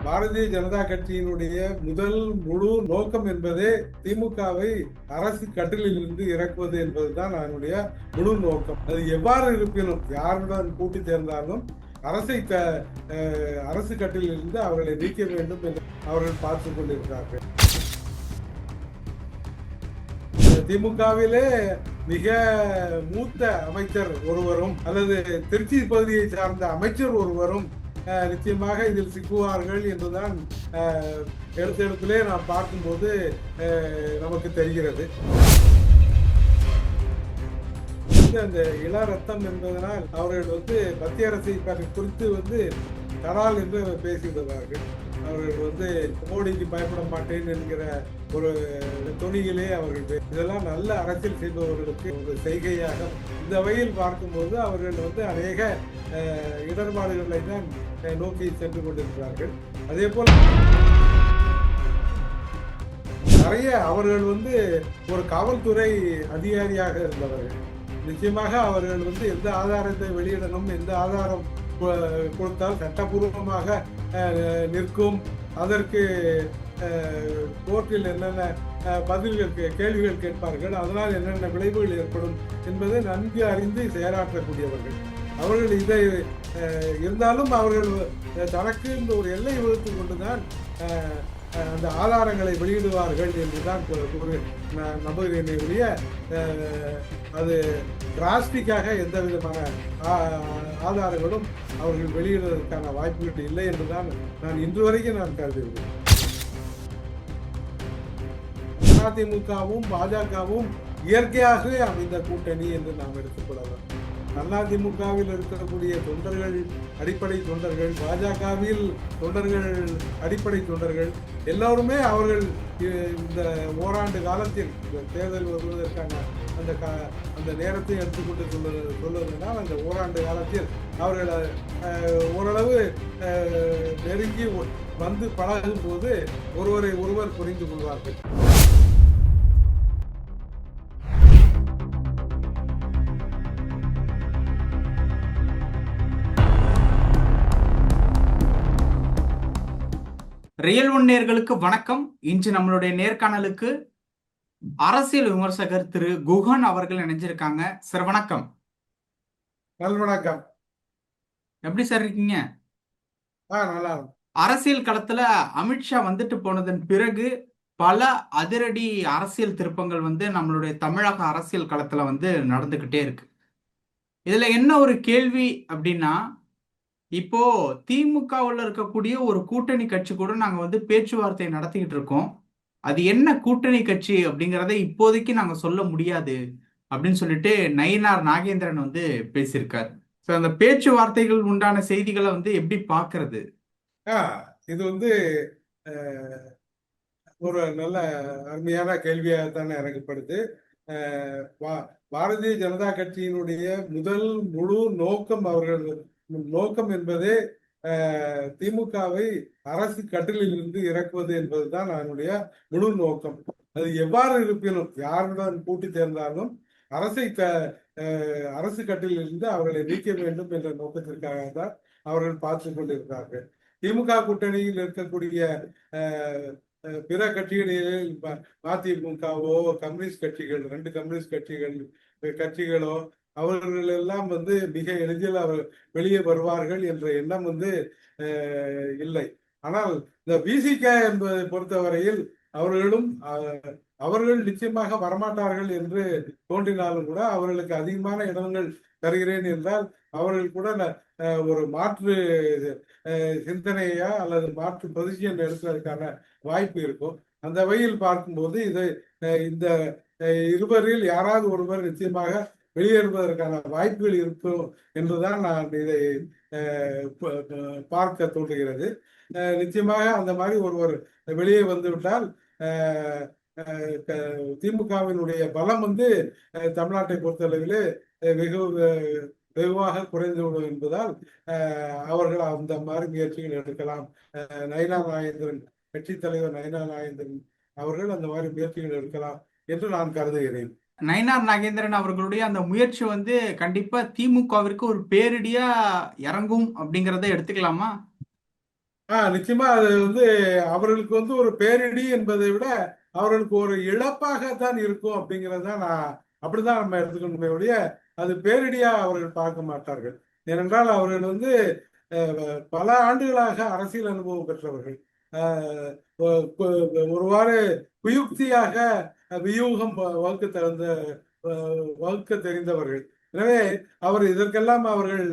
பாரதிய ஜனதா கட்சியினுடைய முதல் முழு நோக்கம் என்பதே திமுகவை அரசு கட்டிலில் இருந்து இறக்குவது என்பதுதான் அதனுடைய முழு நோக்கம். அது எவ்வாறு இருப்பினும் யாருடன் கூட்டி சேர்ந்தாலும் அரசு கட்டிலில் இருந்து அவர்களை நீக்க வேண்டும் என்று அவர்கள் பார்த்துக் கொண்டிருக்கிறார்கள். திமுகவிலே மிக மூத்த அமைச்சர் ஒருவரும் அல்லது திருச்சி பகுதியை சார்ந்த அமைச்சர் ஒருவரும் நிச்சயமாக இதில் சிக்குவார்கள் என்றுதான் எழுத்திலே நாம் பார்க்கும்போது நமக்கு தெரிகிறது. அந்த இள ரத்தம் என்பதனால் அவர்கள் மத்திய அரசை குறித்து தரால் என்று பேசிவிடுவார்கள். அவர்கள் மோடிக்கு பயப்பட மாட்டேன் என்கிற ஒரு துணியிலே அவர்கள் இதெல்லாம் நல்ல அரசியல் செய்பவர்களுக்கு ஒரு செய்கையாக இந்த வகையில் பார்க்கும்போது அவர்கள் அநேக இடர்பாடுகளை தான் நோக்கி சென்று கொண்டிருக்கிறார்கள். அதே போல் நிறைய அவர்கள் ஒரு காவல்துறை அதிகாரியாக இருந்தவர்கள். நிச்சயமாக அவர்கள் எந்த ஆதாரத்தை வெளியிடணும், எந்த ஆதாரம் கொடுத்தால் சட்டபூர்வமாக நிற்கும், அதற்கு கோர்ட்டில் என்னென்ன கேள்விகள் கேட்பார்கள், அதனால் என்னென்ன விளைவுகள் ஏற்படும் என்பதை நன்கு அறிந்து செயலாற்றக்கூடியவர்கள். அவர்கள் இதை இருந்தாலும் அவர்கள் தனக்கு இந்த ஒரு எல்லை வகுத்து கொண்டுதான் அந்த ஆதாரங்களை வெளியிடுவார்கள் என்றுதான் நம்புகிறேனே ஒழிய அது டிராஸ்டிக்காக எந்த விதமான ஆதாரங்களும் அவர்கள் வெளியிடுவதற்கான வாய்ப்புகள் இல்லை என்றுதான் நான் இன்று வரைக்கும் நான் கருதுகிறேன். அதிமுகவும் பாஜகவும் இயற்கையாகவே அமைந்த கூட்டணி என்று நாம் எடுத்துக்கொள்ளலாம். அதிமுகவில் இருக்கக்கூடிய தொண்டர்கள் அடிப்படை தொண்டர்கள், பாஜகவில் தொண்டர்கள் அடிப்படை தொண்டர்கள் எல்லோருமே அவர்கள் இந்த ஓராண்டு காலத்தில் தேர்தல் வருவதற்கான அந்த நேரத்தை எடுத்துக்கொண்டு சொல்லுவதனால் அந்த ஓராண்டு காலத்தில் அவர்கள் ஓரளவு நெருங்கி பழகும் போது ஒருவரை ஒருவர் புரிந்து கொள்வார்கள். ரியல் ஒன் நேயர்களுக்கு வணக்கம். இன்று நம்மளுடைய நேர்காணலுக்கு அரசியல் விமர்சகர் திரு குஹன் அவர்கள் இணைஞ்சிருக்காங்க. சார் வணக்கம். வணக்கம். எப்படி சார் இருக்கீங்க? நல்லா. அரசியல் களத்துல அமித்ஷா வந்துட்டு போனதன் பிறகு பல அதிரடி அரசியல் திருப்பங்கள் நம்மளுடைய தமிழக அரசியல் களத்துல நடந்துகிட்டே இருக்கு. இதுல என்ன ஒரு கேள்வி அப்படின்னா, இப்போ திமுகவில் இருக்கக்கூடிய ஒரு கூட்டணி கட்சி கூட நாங்க பேச்சுவார்த்தை நடத்திக்கிட்டு இருக்கோம். அது என்ன கூட்டணி கட்சி அப்படிங்கிறத இப்போதைக்கு நாங்க சொல்ல முடியாது அப்படின்னு சொல்லிட்டு நயினார் நாகேந்திரன் பேசியிருக்காரு. அந்த பேச்சுவார்த்தைகள் உண்டான செய்திகளை எப்படி பாக்குறது? இது ஒரு நல்ல அருமையான கேள்வியாக தானே எனக்கு படுது. பாரதிய ஜனதா கட்சியினுடைய முதல் முழு நோக்கம் என்பதே திமுகவை அரசு கட்டிலில் இருந்து இறக்குவது என்பதுதான் அதனுடைய முழு நோக்கம். அது எவ்வாறு இருப்பினும் யாருடன் கூட்டி சேர்ந்தாலும் அரசு கட்டிலில் இருந்து அவர்களை நீக்க வேண்டும் என்ற நோக்கத்திற்காக தான் அவர்கள் பார்த்து கொண்டிருக்கிறார்கள். திமுக கூட்டணியில் இருக்கக்கூடிய பிற கட்சிகளில் மதிமுகவோ கம்யூனிஸ்ட் கட்சிகள், 2 கம்யூனிஸ்ட் கட்சிகளோ அவர்கள் எல்லாம் மிக எளிதில் வெளியே வருவார்கள் என்ற எண்ணம் இல்லை. ஆனால் இந்த விசிக என்பதை பொறுத்தவரையில் அவர்கள் நிச்சயமாக வரமாட்டார்கள் என்று தோன்றினாலும் கூட அவர்களுக்கு அதிகமான இடங்கள் தருகிறேன் என்றால் அவர்கள் கூட ஒரு மாற்று சிந்தனையா அல்லது மாற்று பொசிஷன் எடுப்பதற்கான வாய்ப்பு இருக்கும். அந்த வகையில் பார்க்கும்போது இந்த இருவரில் யாராவது ஒருவர் நிச்சயமாக வெளியேறுவதற்கான வாய்ப்புகள் இருக்கும் என்றுதான் நான் இதை பார்க்க தோன்றுகிறது. நிச்சயமாக அந்த மாதிரி ஒருவர் வெளியே வந்துவிட்டால் திமுகவினுடைய பலம் தமிழ்நாட்டை பொறுத்தளவிலே வெகுவாக குறைந்துவிடும் என்பதால் அவர்கள் அந்த மாதிரி முயற்சிகள் எடுக்கலாம். நயினார் நாகேந்திரன், கட்சி தலைவர் நயினார் நாகேந்திரன் அவர்கள் அந்த மாதிரி முயற்சிகள் எடுக்கலாம் என்று நான் கருதுகிறேன். நயினார் நாகேந்திரன் அவர்களுடைய அந்த முயற்சி கண்டிப்பா திமுகவிற்கு ஒரு பேரிடியா இறங்கும் அப்படிங்கிறத எடுத்துக்கலாமா? நிச்சயமா அது அவர்களுக்கு ஒரு பேரிடி என்பதை விட அவர்களுக்கு ஒரு இழப்பாகத்தான் இருக்கும் அப்படிங்கிறது தான் நான் அப்படிதான் நம்ம எடுத்துக்கணுமே ஒழிய அது பேரிடியா அவர்கள் பார்க்க மாட்டார்கள். ஏனென்றால் அவர்கள் பல ஆண்டுகளாக அரசியல் அனுபவம் பெற்றவர்கள். அஹ், ஒருவாறு குயுக்தியாக வியூகம் வகுக்க தெரிந்தவர்கள். எனவே இதற்கெல்லாம் அவர்கள்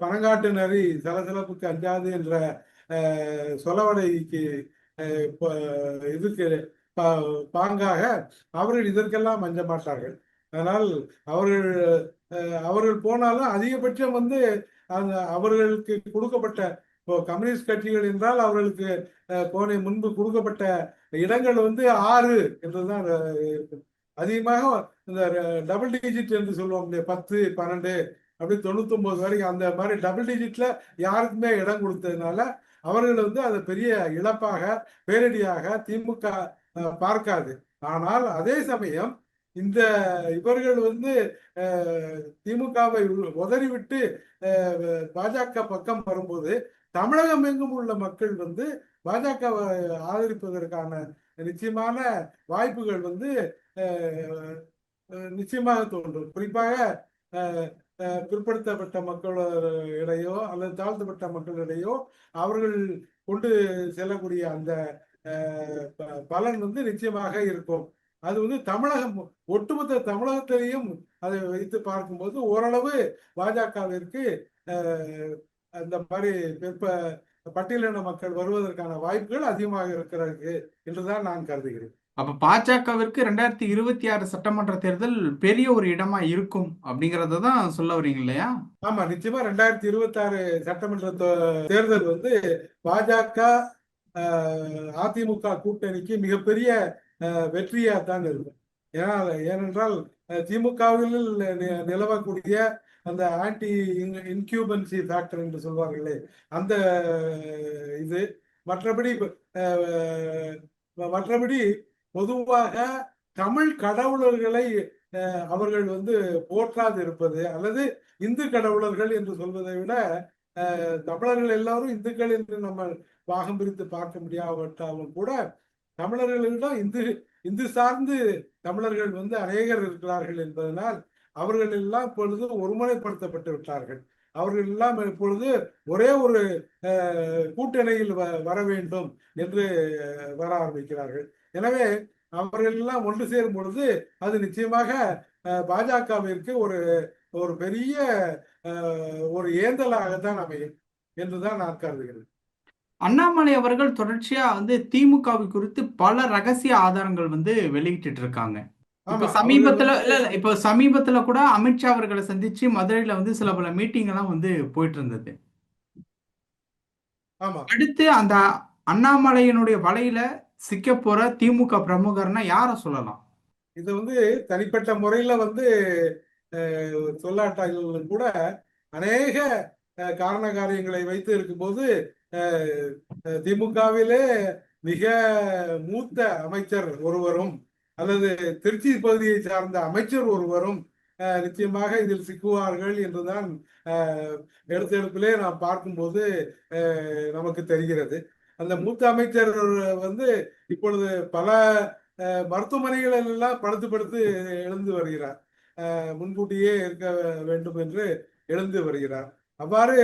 பனங்காட்டு நரி சலசலப்புக்கு அஞ்சாது என்ற சொலவடைக்கு இதுக்கு பாங்காக அவர்கள் இதற்கெல்லாம் அஞ்ச மாட்டார்கள். அதனால் அவர்கள் அவர்கள் போனாலும் அதிகபட்சம் அந்த அவர்களுக்கு கொடுக்கப்பட்ட இப்போ கம்யூனிஸ்ட் கட்சிகள் என்றால் அவர்களுக்கு போன முன்பு கொடுக்கப்பட்ட இடங்கள் 6 என்றுதான் இருக்கும். அதிகமாக இந்த டபுள் டிஜிட் என்று சொல்லுவோம், 10 12 அப்படி 99 வரைக்கும் அந்த மாதிரி டபுள் டிஜிட்ல யாருக்குமே இடம் கொடுத்ததுனால அவர்கள் அதை பெரிய இழப்பாக பேரிடியாக திமுக பார்க்காது. ஆனால் அதே சமயம் இந்த இவர்கள் திமுகவை உதறிவிட்டு பாஜக பக்கம் வரும்போது தமிழகம் எங்கும் உள்ள மக்கள் பாஜகவை ஆதரிப்பதற்கான நிச்சயமான வாய்ப்புகள் நிச்சயமாக தோன்றும். குறிப்பாக பிற்படுத்தப்பட்ட மக்களிடையோ அல்லது தாழ்த்தப்பட்ட மக்களிடையோ அவர்கள் கொண்டு செல்லக்கூடிய அந்த பலன் நிச்சயமாக இருக்கும். அது தமிழகம் ஒட்டுமொத்த தமிழகத்திலையும் அதை வைத்து பார்க்கும்போது ஓரளவு பாஜகவிற்கு அந்த மாதிரி பட்டியலின மக்கள் வருவதற்கான வாய்ப்புகள் அதிகமாக இருக்கிறது என்றுதான் நான் கருதுகிறேன். அப்ப பாஜகவிற்கு 2026 சட்டமன்ற தேர்தல் பெரிய ஒரு இடமா இருக்கும் அப்படிங்கறத தான் சொல்ல வரீங்க இல்லையா? ஆமா, நிச்சயமா 2026 சட்டமன்ற தேர்தல் பாஜக அதிமுக கூட்டணிக்கு மிகப்பெரிய வெற்றியா தான் இருக்கும். ஏனென்றால் திமுகவில் நிலவக்கூடிய அந்த ஆன்டி இன்கியூபன்சி ஃபேக்டர் என்று சொல்வார்களே அந்த இது மற்றபடி பொதுவாக தமிழ் கடவுளர்களை அவர்கள் போற்றாது இருப்பது அல்லது இந்து கடவுளர்கள் என்று சொல்வதை விட தமிழர்கள் எல்லாரும் இந்துக்கள் என்று நம்ம பாகம் பிரித்து பார்க்க முடியாவிட்டாலும் கூட தமிழர்களிடம் இந்து சார்ந்து தமிழர்கள் அநேகர் இருக்கிறார்கள் என்பதனால் அவர்கள் எல்லாம் இப்பொழுது ஒருமுறைப்படுத்தப்பட்டு விட்டார்கள். அவர்கள் எல்லாம் இப்பொழுது ஒரே ஒரு கூட்டணியில் வர வேண்டும் என்று வர ஆரம்பிக்கிறார்கள். எனவே அவர்கள் எல்லாம் ஒன்று சேரும் பொழுது அது நிச்சயமாக பாஜகவிற்கு ஒரு பெரிய ஒரு ஏந்தலாகத்தான் அமையும் என்றுதான் நான் கருதுகிறேன். அண்ணாமலை அவர்கள் தொடர்ச்சியா திமுகவை குறித்து பல ரகசிய ஆதாரங்கள் வெளியிட்டு இருக்காங்க. இப்ப சமீபத்துல கூட அமித்ஷா அவர்களை சந்திச்சு மதுரையில சில பல மீட்டிங் எல்லாம் போயிட்டு இருந்தது. அடுத்து அந்த அண்ணாமலையினுடைய வலையில சிக்க போற திமுக பிரமுகர்னா யார சொல்லலாம்? இது தனிப்பட்ட முறையில சொல்லாட்டாலும் கூட அநேக காரண காரியங்களை வைத்து இருக்கும்போது திமுகவிலே மிக மூத்த அமைச்சர் ஒருவரும் அல்லது திருச்சி பகுதியை சார்ந்த அமைச்சர் ஒருவரும் நிச்சயமாக இதில் சிக்குவார்கள் என்றுதான் எடுத்தெடுப்பிலே நாம் பார்க்கும்போது நமக்கு தெரிகிறது. அந்த மூத்த அமைச்சர் இப்பொழுது பல மருத்துவமனைகளில் எல்லாம் படுத்து எழுந்து வருகிறார். முன்கூட்டியே இருக்க வேண்டும் என்று எழுந்து வருகிறார். அவ்வாறு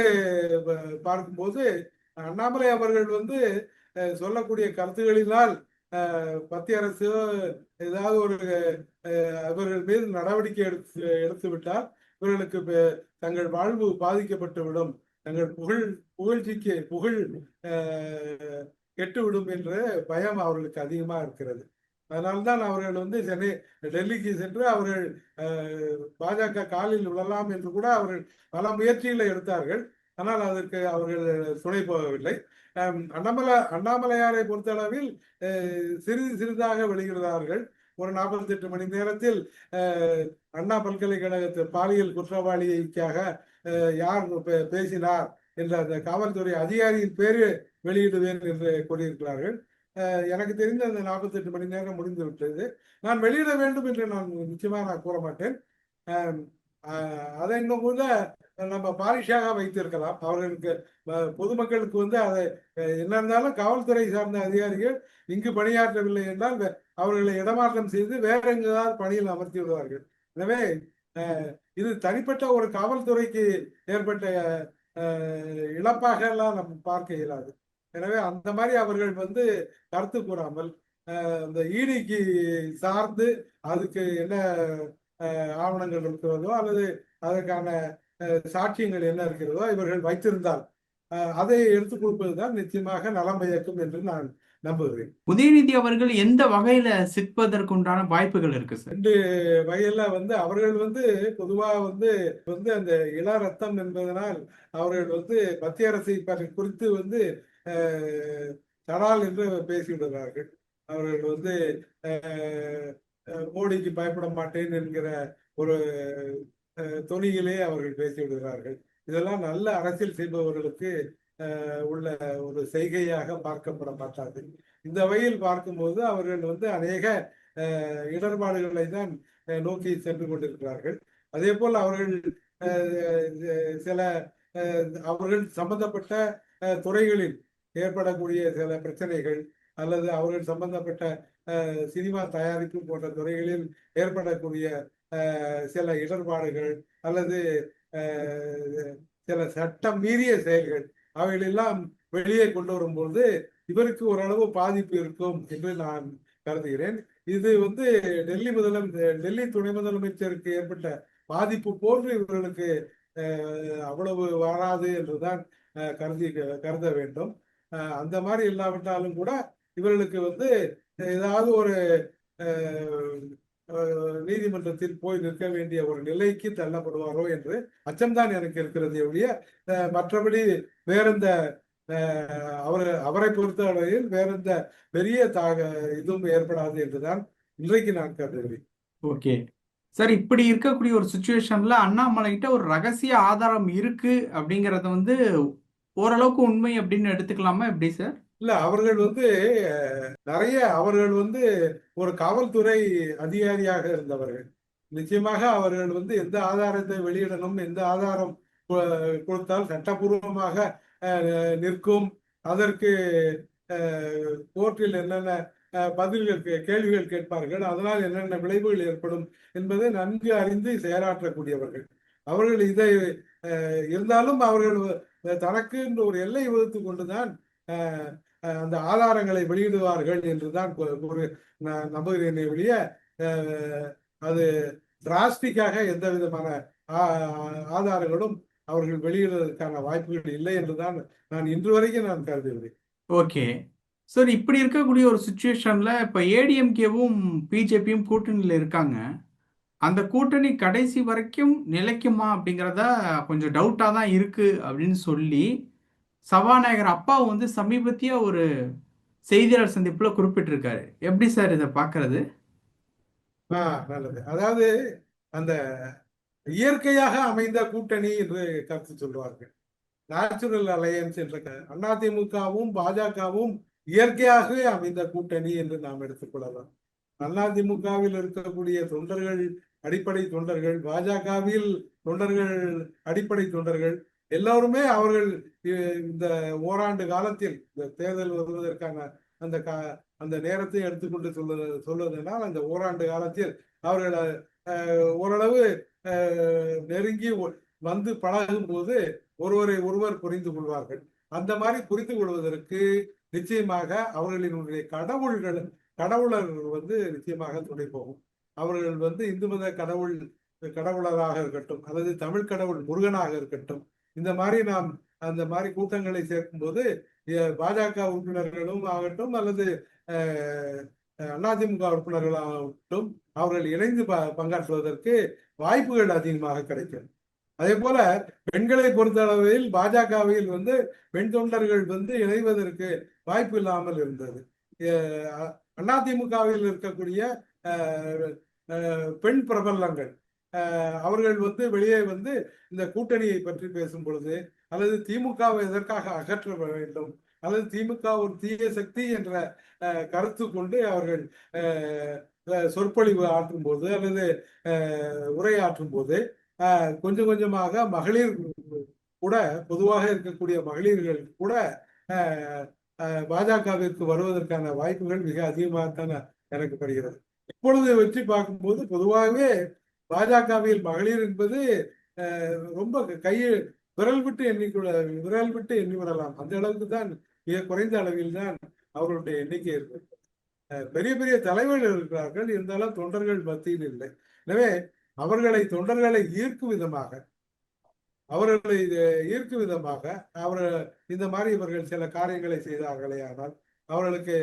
பார்க்கும்போது அண்ணாமலை அவர்கள் சொல்லக்கூடிய கருத்துகளினால் மத்திய அரசு ஏதாவது ஒரு இவர்கள் மீது நடவடிக்கை எடுத்து விட்டால் இவர்களுக்கு தங்கள் வாழ்வு பாதிக்கப்பட்டுவிடும், தங்கள் புகழ் கெட்டுவிடும் என்ற பயம் அவர்களுக்கு அதிகமாக இருக்கிறது. அதனால்தான் அவர்கள் டெல்லிக்கு சென்று அவர்கள் பாஜக காலில் விழலாம் என்று கூட அவர்கள் பல முயற்சிகளை எடுத்தார்கள். ஆனால் அதற்கு அவர்கள் துணை போகவில்லை. அண்ணாமலையாரை பொறுத்தளவில் சிறிதாக வெளியிடுகிறார்கள். ஒரு 48 மணி நேரத்தில் அண்ணா பல்கலைக்கழகத்து பாலியல் குற்றவாளிக்காக யார் பேசினார் என்ற அந்த காவல்துறை அதிகாரியின் பேரு வெளியிடுவேன் என்று கூறியிருக்கிறார்கள். எனக்கு தெரிந்த அந்த 48 மணி நேரம் முடிந்து விட்டது. நான் வெளியிட வேண்டும் என்று நான் நிச்சயமாக கூற மாட்டேன். அதை இன்னும் கூட நம்ம பாரிஷாக வைத்திருக்கலாம். அவர்களுக்கு பொதுமக்களுக்கு வந்து அதை என்ன இருந்தாலும் காவல்துறை சார்ந்த அதிகாரிகள் இங்கு பணியாற்றவில்லை என்றால் அவர்களை இடமாற்றம் செய்து வேற எங்காவது பணியில் அமர்த்தி விடுவார்கள். எனவே இது தனிப்பட்ட ஒரு காவல்துறைக்கு ஏற்பட்ட இழப்பாக எல்லாம் நம்ம பார்க்க இயலாது. எனவே அந்த மாதிரி அவர்கள் வந்து கருத்து கூறாமல் இந்த ஈடிக்கு சார்ந்து அதுக்கு என்ன ஆவணங்கள் இருக்கிறதோ அல்லது அதற்கான சாட்சியங்கள் என்ன இருக்கிறதோ இவர்கள் வைத்திருந்தால் அதை எடுத்துக் கொடுப்பதுதான் நிச்சயமாக நலம் பயக்கும் என்று நான் நம்புகிறேன். உதயநிதி அவர்கள் எந்த வகையில சிற்பதற்குண்டான வாய்ப்புகள் இருக்கு சார்? 2 வகையில வந்து அவர்கள் வந்து பொதுவா வந்து அந்த இள ரத்தம் என்பதனால் அவர்கள் வந்து மத்திய அரசை குறித்து வந்து தடால் என்று பேசிவிடுகிறார்கள். அவர்கள் வந்து மோடிக்கு பயப்பட மாட்டேன் என்கிற ஒரு தொனியிலே அவர்கள் பேசிவிடுகிறார்கள். இதெல்லாம் நல்ல அரசியல் செய்பவர்களுக்கு உள்ள ஒரு செய்கையாக பார்க்கப்பட மாட்டாது. இந்த வகையில் பார்க்கும்போது அவர்கள் வந்து அநேக இடர்பாடுகளை தான் நோக்கி சென்று கொண்டிருக்கிறார்கள். அதே போல் அவர்கள் சில அவர்கள் சம்பந்தப்பட்ட துறைகளில் ஏற்படக்கூடிய சில பிரச்சனைகள் அல்லது அவர்கள் சம்பந்தப்பட்ட சினிமா தயாரிப்பு போன்ற துறைகளில் ஏற்படக்கூடிய சில இடர்பாடுகள் அல்லது சில சட்டம் மீறிய செயல்கள் அவைகளெல்லாம் வெளியே கொண்டு வரும்போது இவருக்கு ஓரளவு பாதிப்பு இருக்கும் என்று நான் கருதுகிறேன். இது வந்து டெல்லி துணை முதலமைச்சருக்கு ஏற்பட்ட பாதிப்பு போன்று இவர்களுக்கு அவ்வளவு வராது என்றுதான் கருத வேண்டும். அந்த மாதிரி இல்லாவிட்டாலும் கூட இவர்களுக்கு வந்து ஏதாவது ஒரு நீதிமன்றத்தில் போய் நிற்க வேண்டிய ஒரு நிலைக்கு தள்ளப்படுவாரோ என்று அச்சம்தான் எனக்கு இருக்கிறது ஒழிய மற்றபடி வேறெந்த அவரை பொறுத்த அளவில் வேறெந்த பெரிய இதுவும் ஏற்படாது என்றுதான் இன்றைக்கு நான் கருதுகிறேன். ஓகே சார், இப்படி இருக்கக்கூடிய ஒரு சுச்சுவேஷன்ல அண்ணாமலை கிட்ட ஒரு ரகசிய ஆதாரம் இருக்கு அப்படிங்கறத வந்து ஓரளவுக்கு உண்மை அப்படின்னு எடுத்துக்கலாமா எப்படி சார்? இல்ல அவர்கள் வந்து அவர்கள் வந்து ஒரு காவல்துறை அதிகாரியாக இருந்தவர்கள். நிச்சயமாக அவர்கள் வந்து எந்த ஆதாரத்தை வெளியிடணும், எந்த ஆதாரம் கொடுத்தால் சட்டபூர்வமாக நிற்கும், அதற்கு கோர்ட்டில் என்னென்ன கேள்விகள் கேட்பார்கள், அதனால் என்னென்ன விளைவுகள் ஏற்படும் என்பதை நன்கு அறிந்து செயலாற்றக்கூடியவர்கள். அவர்கள் இதை இருந்தாலும் அவர்கள் தனக்கு ஒரு எல்லை வகுத்து கொண்டுதான் அந்த ஆதாரங்களை வெளியிடுவார்கள் என்றுதான் நம்புகிறேனே ஒழிய அது டிராஸ்டிக்காக எந்த விதமான ஆதாரங்களும் அவர்கள் வெளியிடுவதற்கான வாய்ப்புகள் இல்லை என்றுதான் நான் இன்று வரைக்கும் நான் கருதுகிறேன். ஓகே சார், இப்படி இருக்கக்கூடிய ஒரு சுச்சுவேஷன்ல இப்ப ஏடிஎம்கேவும் பிஜேபியும் கூட்டணியில் இருக்காங்க. அந்த கூட்டணி கடைசி வரைக்கும் நிலைக்குமா அப்படிங்கிறத கொஞ்சம் டவுட்டா தான் இருக்கு அப்படின்னு சொல்லி சபாநாயகர் அப்பாவு வந்து சமீபத்திய ஒரு செய்தியாளர் சந்திப்புல குறிப்பிட்டிருக்காரு. எப்படி சார் இதை பார்க்கறது? நல்லது. அதாவது அந்த இயற்கையாக அமைந்த கூட்டணி என்று கருத்து சொல்வார்கள். நேச்சுரல் அலையன்ஸ் என்ற அதிமுகவும் பாஜகவும் இயற்கையாகவே அமைந்த கூட்டணி என்று நாம் எடுத்துக்கொள்ளலாம். அதிமுகவில் இருக்கக்கூடிய தொண்டர்கள் அடிப்படை தொண்டர்கள், பாஜகவில் தொண்டர்கள் அடிப்படை தொண்டர்கள் எல்லோருமே அவர்கள் இந்த ஓராண்டு காலத்தில் இந்த தேர்தல் வருவதற்கான அந்த நேரத்தை எடுத்துக்கொண்டு சொல்வதனால் அந்த ஓராண்டு காலத்தில் அவர்கள் ஓரளவு நெருங்கி வந்து பழகும் போது ஒருவர் புரிந்து கொள்வார்கள். அந்த மாதிரி புரிந்து கொள்வதற்கு நிச்சயமாக அவர்களினுடைய கடவுளர் வந்து நிச்சயமாக துணை போகும். அவர்கள் வந்து இந்து மத கடவுளராக இருக்கட்டும் அல்லது தமிழ் கடவுள் முருகனாக இருக்கட்டும், இந்த மாதிரி நாம் அந்த மாதிரி கூட்டங்களை சேர்க்கும் போது பாஜக உறுப்பினர்களும் ஆகட்டும் அல்லது அதிமுக உறுப்பினர்களாகட்டும் அவர்கள் இணைந்து பங்காற்றுவதற்கு வாய்ப்புகள் அதிகமாக கிடைக்கும். அதே போல பெண்களை பொறுத்த அளவில் பாஜகவில் வந்து பெண் தொண்டர்கள் வந்து இணைவதற்கு வாய்ப்பு இல்லாமல் இருந்தது. அதிமுகவில் இருக்கக்கூடிய பெண் பிரபலங்கள் அவர்கள் வந்து வெளியே வந்து இந்த கூட்டணியை பற்றி பேசும் பொழுது அல்லது திமுகவை எதற்காக அகற்ற வேண்டும் அல்லது திமுக ஒரு தீய சக்தி என்ற கருத்து கொண்டு அவர்கள் சொற்பொழிவு ஆற்றும் போது அல்லது உரையாற்றும் போது கொஞ்சம் கொஞ்சமாக மகளிர் கூட, பொதுவாக இருக்கக்கூடிய மகளிர்கள் கூட பாஜகவிற்கு வருவதற்கான வாய்ப்புகள் மிக அதிகமாகத்தான் எனக்கு படுகிறது. இப்பொழுது வச்சு பார்க்கும்போது பொதுவாகவே பாஜகவில் மகளிர் என்பது ரொம்ப கையில் விரல் விட்டு எண்ணி விடலாம். அந்த அளவுக்கு தான், மிக குறைந்த அளவில் தான் அவர்களுடைய எண்ணிக்கை இருக்கு. பெரிய பெரிய தலைவர்கள் இருக்கிறார்கள், இருந்தாலும் தொண்டர்கள் மத்தியில் இல்லை. எனவே தொண்டர்களை ஈர்க்கும் விதமாக இந்த மாதிரி இவர்கள் சில காரியங்களை செய்தார்களே ஆனால் அவர்களுக்கு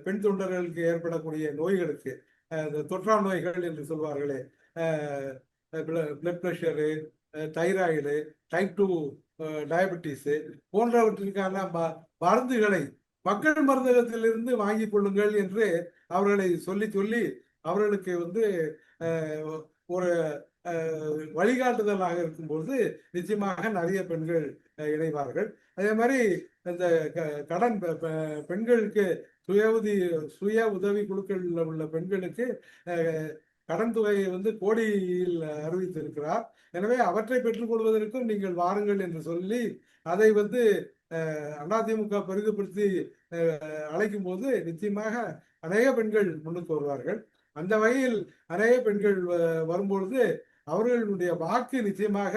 பெண் தொண்டர்களுக்கு ஏற்படக்கூடிய நோய்களுக்கு, தொற்றா நோய்கள் என்று சொல்வார்களே, blood pressure, thyroid, type 2 diabetes போன்றவற்றிற்கான மருந்துகளை மக்கள் மருந்தகத்திலிருந்து வாங்கி கொள்ளுங்கள் என்று அவர்களை சொல்லி அவர்களுக்கு ஒரு வழிகாட்டுதலாக இருக்கும்போது நிச்சயமாக நிறைய பெண்கள் இணைவார்கள். அதே மாதிரி இந்த கடன் பெண்களுக்கு சுய உதவி குழுக்களில் உள்ள பெண்களுக்கு கடன் தொகையை கோடியில் அறிவித்திருக்கிறார். எனவே அவற்றை பெற்றுக்கொள்வதற்கும் நீங்கள் வாருங்கள் என்று சொல்லி அதை அதிமுக பெரிதுபடுத்தி அழைக்கும் போது நிச்சயமாக அநேக பெண்கள் முன்னுக்கு வருவார்கள். அந்த வகையில் அநேக பெண்கள் வரும்பொழுது அவர்களுடைய வாக்கு நிச்சயமாக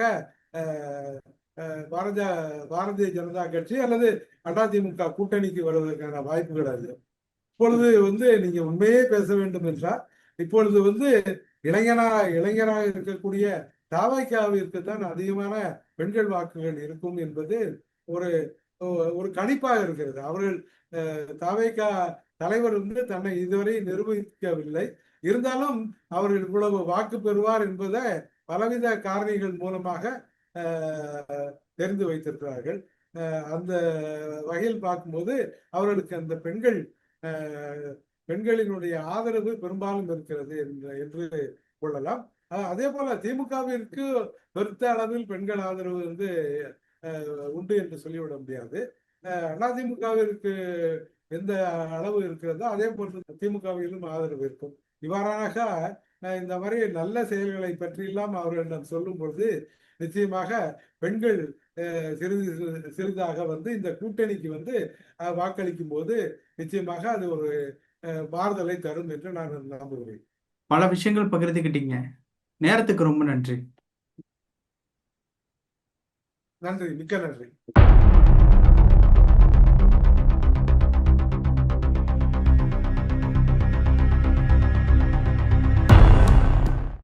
பாரதிய ஜனதா கட்சி அல்லது அதிமுக கூட்டணிக்கு வருவதற்கான வாய்ப்புகள் அதிகம். இப்பொழுது நீங்க உண்மையே பேச வேண்டும் என்றால், இப்பொழுது இளைஞராக இருக்கக்கூடிய தவைக்காவிற்கு தான் அதிகமான பெண்கள் வாக்குகள் இருக்கும் என்பது ஒரு கணிப்பாக இருக்கிறது. அவர்கள் தவைக்கா தலைவர் தன்னை இதுவரை நிரூபிக்கவில்லை. இருந்தாலும் அவர்கள் இவ்வளவு வாக்கு பெறுவார் என்பதை பலவித காரணிகள் மூலமாக தெரிந்து வைத்திருக்கிறார்கள். அந்த வகையில் பார்க்கும்போது அவர்களுக்கு அந்த பெண்களினுடைய ஆதரவு பெரும்பாலும் இருக்கிறது என்று கொள்ளலாம். அதே போல திமுகவிற்கு பெருத்த அளவில் பெண்கள் ஆதரவு உண்டு என்று சொல்லிவிட முடியாது. அதிமுகவிற்கு எந்த அளவு இருக்கிறதோ அதே போன்று திமுகவிலும் ஆதரவு இருக்கும். இவ்வாறாக இந்த மாதிரி நல்ல செயல்களை பற்றியெல்லாம் அவர்களிடம் சொல்லும் பொழுது நிச்சயமாக பெண்கள் சிறிதாக இந்த கூட்டணிக்கு வாக்களிக்கும் போது நிச்சயமாக அது ஒரு மாறுதலை தரும் என்று நான் நம்புகிறேன். பல விஷயங்கள் பகிர்ந்துக்கிட்டீங்க. நேரத்துக்கு ரொம்ப நன்றி. மிக்க நன்றி.